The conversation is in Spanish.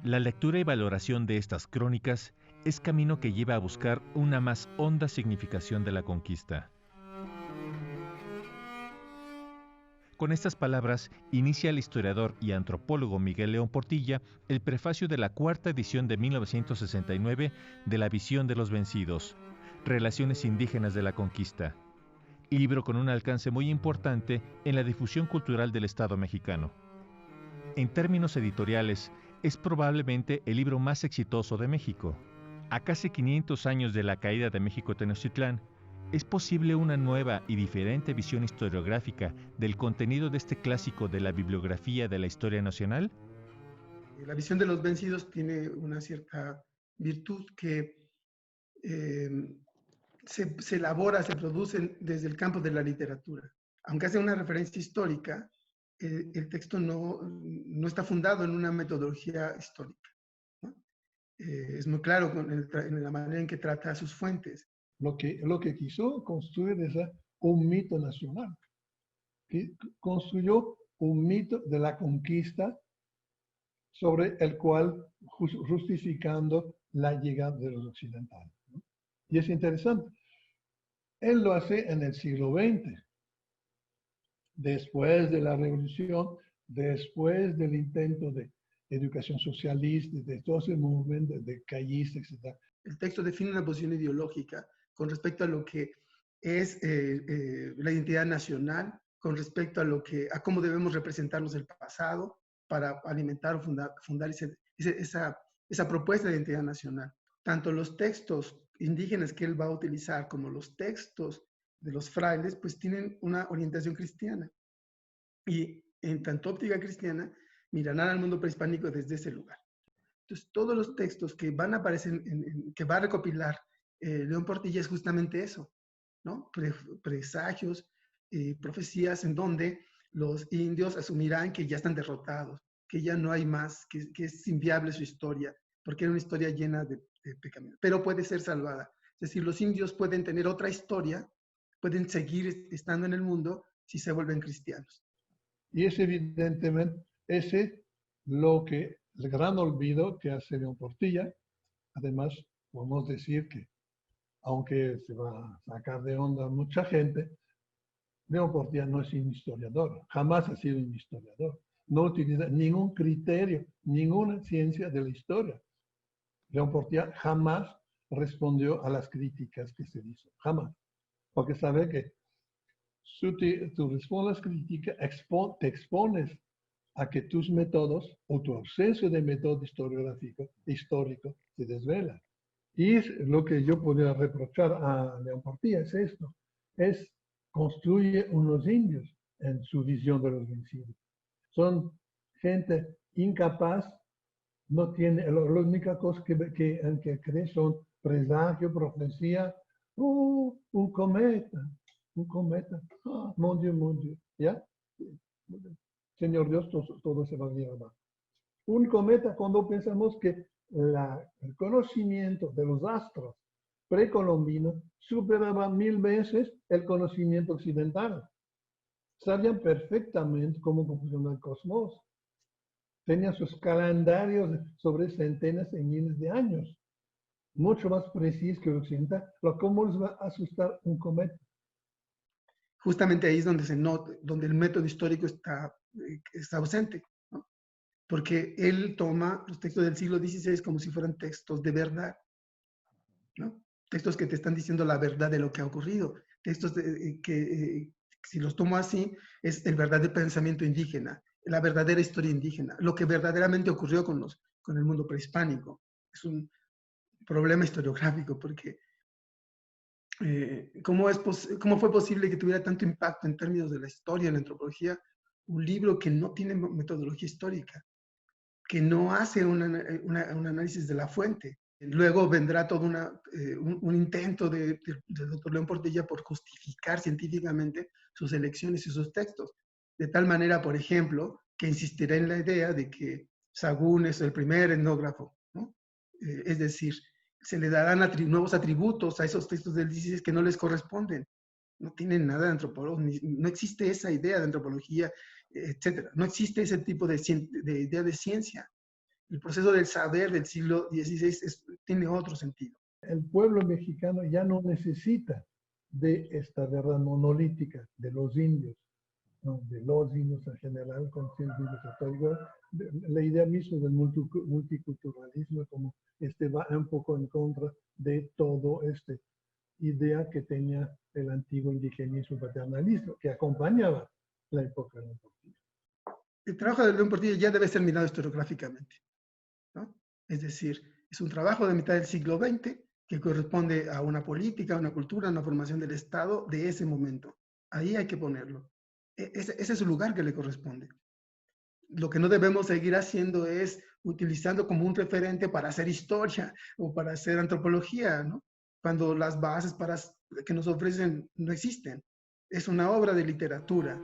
La lectura y valoración de estas crónicas es camino que lleva a buscar una más honda significación de la conquista. Con estas palabras inicia el historiador y antropólogo Miguel León Portilla el prefacio de la cuarta edición de 1969 de La visión de los vencidos, Relaciones indígenas de la conquista, libro con un alcance muy importante en la difusión cultural del Estado mexicano. En términos editoriales, es probablemente el libro más exitoso de México. A casi 500 años de la caída de México Tenochtitlán, ¿es posible una nueva y diferente visión historiográfica del contenido de este clásico de la bibliografía de la historia nacional? La visión de los vencidos tiene una cierta virtud que eh, se elabora, se produce desde el campo de la literatura. Aunque hace una referencia histórica, el texto no está fundado en una metodología histórica, ¿no? Es muy claro en la manera en que trata a sus fuentes. Lo que quiso construir es un mito nacional, que construyó un mito de la conquista sobre el cual justificando la llegada de los occidentales, ¿no? Y es interesante, él lo hace en el siglo XX, después de la revolución, después del intento de educación socialista, de todo ese movimiento de callistas, etc. El texto define una posición ideológica con respecto a lo que es la identidad nacional, con respecto a cómo debemos representarnos el pasado para alimentar o fundar esa propuesta de identidad nacional. Tanto los textos indígenas que él va a utilizar como los textos de los frailes, pues tienen una orientación cristiana. Y en tanto óptica cristiana, mirarán al mundo prehispánico desde ese lugar. Entonces, todos los textos que van a aparecer, que va a recopilar León Portilla es justamente eso, ¿no? Presagios, profecías en donde los indios asumirán que ya están derrotados, que ya no hay más, que es inviable su historia, porque era una historia llena de pecaminos, pero puede ser salvada. Es decir, los indios pueden tener otra historia, pueden seguir estando en el mundo si se vuelven cristianos. Y es evidentemente ese el gran olvido que hace León Portilla. Además, podemos decir que, aunque se va a sacar de onda a mucha gente, León Portilla no es un historiador, jamás ha sido un historiador. No utiliza ningún criterio, ninguna ciencia de la historia. León Portilla jamás respondió a las críticas que se hizo, jamás. Porque sabe que si tú respondes a las críticas, te expones a que tus métodos o tu ausencia de método histórico se desvela. Y es lo que yo podría reprochar a León Portilla, es esto, construye unos indios en su visión de los vencidos. Son gente incapaz, no tiene, la única cosa en que cree son presagio, profecía, un cometa, mon Dieu, ¿ya? Señor Dios, todo se va a ir abajo. Un cometa cuando pensamos que el conocimiento de los astros precolombinos superaba 1000 veces el conocimiento occidental. Sabían perfectamente cómo funciona el cosmos. Tenían sus calendarios sobre centenas y miles de años, mucho más precisos que el occidental. ¿Cómo les va a asustar un cometa? Justamente ahí es donde se nota, donde el método histórico está ausente, ¿no? Porque él toma los textos del siglo XVI como si fueran textos de verdad, ¿no? Textos que te están diciendo la verdad de lo que ha ocurrido, textos que si los tomo así, es el verdadero pensamiento indígena, la verdadera historia indígena, lo que verdaderamente ocurrió con el mundo prehispánico. Es un problema historiográfico porque ¿cómo fue posible que tuviera tanto impacto en términos de la historia, en la antropología, un libro que no tiene metodología histórica, que no hace un análisis de la fuente? Luego vendrá todo un intento del doctor León Portilla por justificar científicamente sus elecciones y sus textos. De tal manera, por ejemplo, que insistirá en la idea de que Sagún es el primer etnógrafo, ¿no? Es decir, se le darán nuevos atributos a esos textos del 16 que no les corresponden. No tienen nada de antropología, no existe esa idea de antropología, etc. No existe ese tipo de idea de ciencia. El proceso del saber del siglo XVI tiene otro sentido. El pueblo mexicano ya no necesita de esta verdad monolítica de los indios, ¿no? De los indios en general, con 100 indios a todo igual. La idea misma del multiculturalismo como va un poco en contra de todo idea que tenía el antiguo indigenismo paternalismo, que acompañaba la época de León Portilla. El trabajo de León Portilla ya debe ser mirado historiográficamente, ¿no? Es decir, es un trabajo de mitad del siglo XX que corresponde a una política, a una cultura, a una formación del Estado de ese momento. Ahí hay que ponerlo. Ese es el lugar que le corresponde. Lo que no debemos seguir haciendo es utilizando como un referente para hacer historia o para hacer antropología, ¿no? Cuando las bases que nos ofrecen no existen. Es una obra de literatura.